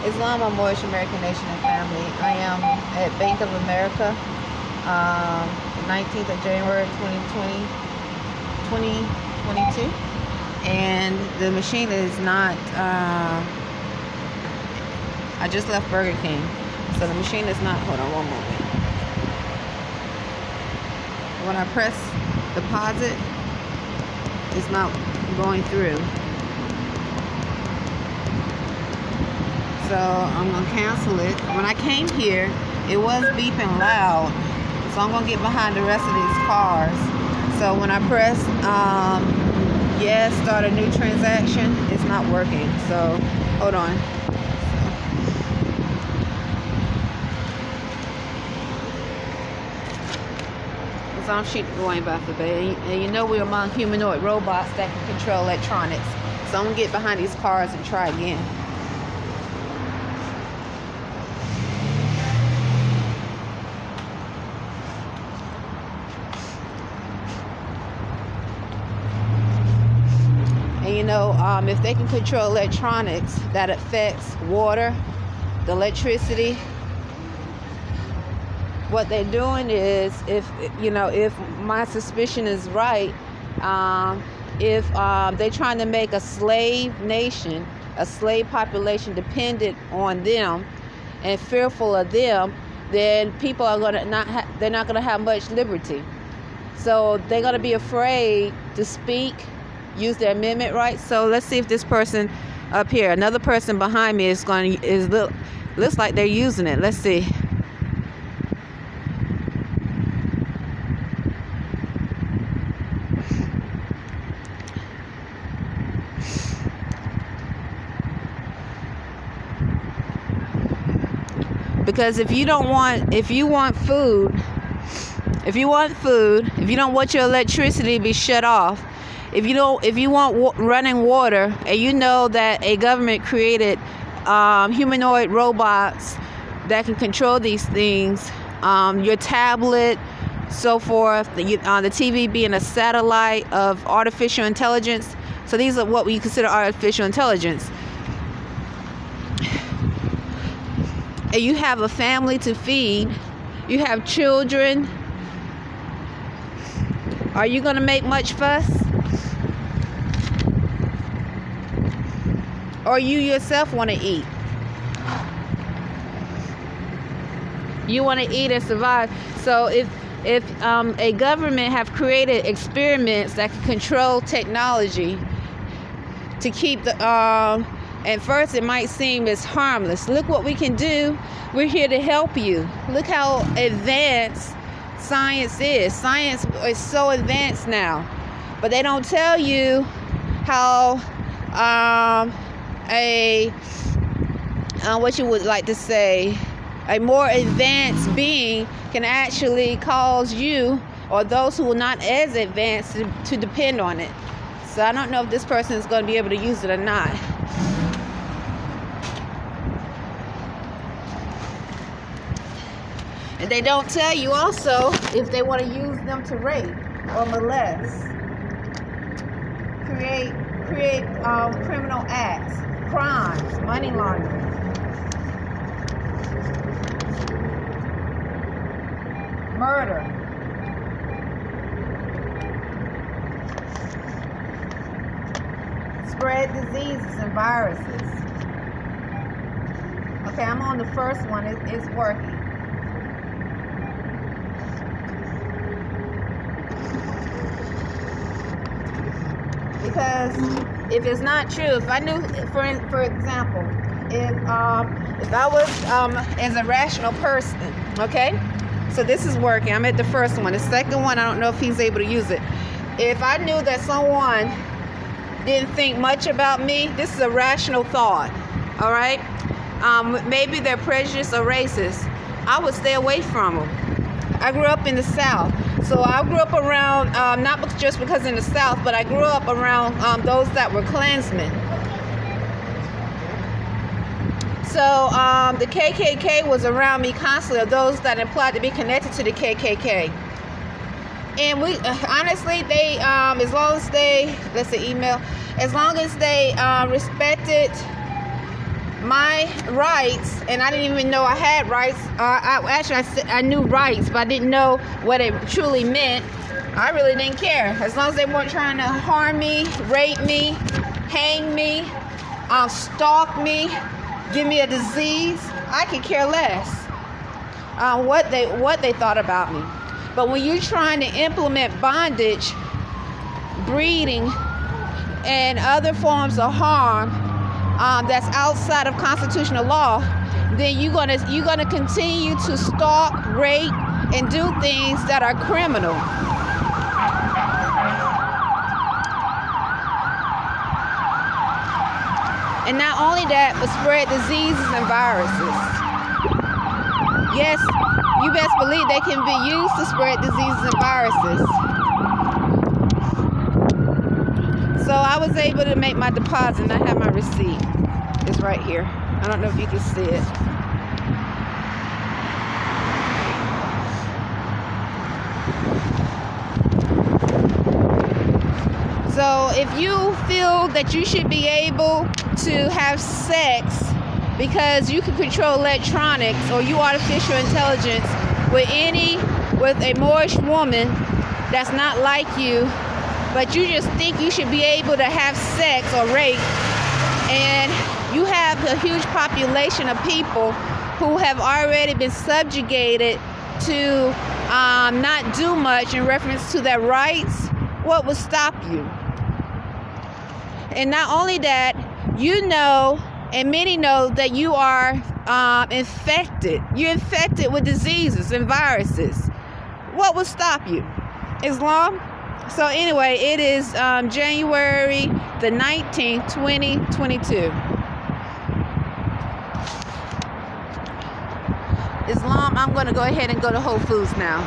Islam, or Moorish American Nation and Family. I am at Bank of America, 19th of January 2022. And the machine is not, I just left Burger King. So the machine is not, hold on one moment. When I press deposit, it's not going through. So I'm gonna cancel it. When I came here, it was beeping loud. So I'm gonna get behind the rest of these cars. So when I press yes, start a new transaction, it's not working. So hold on. So I'm going by the bay. And you know we're among humanoid robots that can control electronics. So I'm gonna get behind these cars and try again. And you know, if they can control electronics, that affects water, the electricity. What they're doing is, if my suspicion is right, if they're trying to make a slave nation, a slave population dependent on them and fearful of them, then people are they're not gonna have much liberty. So they're gonna be afraid to speak, use their amendment rights. So let's see if this person up here, another person behind me looks like they're using it. Let's see. Because if you want food, if you don't want your electricity to be shut off, if you want running water, and you know that a government created humanoid robots that can control these things, your tablet, so forth, the TV being a satellite of artificial intelligence. So these are what we consider artificial intelligence. And you have a family to feed, you have children. Are you going to make much fuss? Or you yourself want to eat? You want to eat and survive. So if a government have created experiments that can control technology to keep the at first it might seem as harmless. Look what we can do. We're here to help you. Look how advanced science is. Science is so advanced now, but they don't tell you how what you would like to say, a more advanced being can actually cause you or those who are not as advanced to depend on it. So I don't know if this person is going to be able to use it or not. And they don't tell you also if they want to use them to rape or molest, create criminal acts, crimes, money laundering. Murder. Spread diseases and viruses. Okay, I'm on the first one. It's working. Because if it's not true, if I knew, for example, if I was as a rational person, okay? So this is working. I'm at the first one. The second one, I don't know if he's able to use it. If I knew that someone didn't think much about me, this is a rational thought, all right? Maybe they're prejudiced or racist. I would stay away from them. I grew up in the South. So I grew up around, not just because in the South, but I grew up around those that were Klansmen. So the KKK was around me constantly, of those that implied to be connected to the KKK. And we, honestly, they, as long as they, that's the email, as long as they respected my rights, and I didn't even know I had rights. I knew rights, but I didn't know what it truly meant. I really didn't care. As long as they weren't trying to harm me, rape me, hang me, stalk me, give me a disease, I could care less what they thought about me. But when you're trying to implement bondage, breeding, and other forms of harm that's outside of constitutional law, then you're gonna continue to stalk, rape, and do things that are criminal. And not only that, but spread diseases and viruses. Yes, you best believe they can be used to spread diseases and viruses. So I was able to make my deposit, and I have my receipt. It's right here. I don't know if you can see it. So if you feel that you should be able to have sex because you can control electronics or you artificial intelligence with a Moorish woman that's not like you, but you just think you should be able to have sex or rape, and you have a huge population of people who have already been subjugated to not do much in reference to their rights, what would stop you? And not only that, you know, and many know that you are infected. You're infected with diseases and viruses. What will stop you? Islam? So anyway, it is January the 19th, 2022. Islam, I'm going to go ahead and go to Whole Foods now.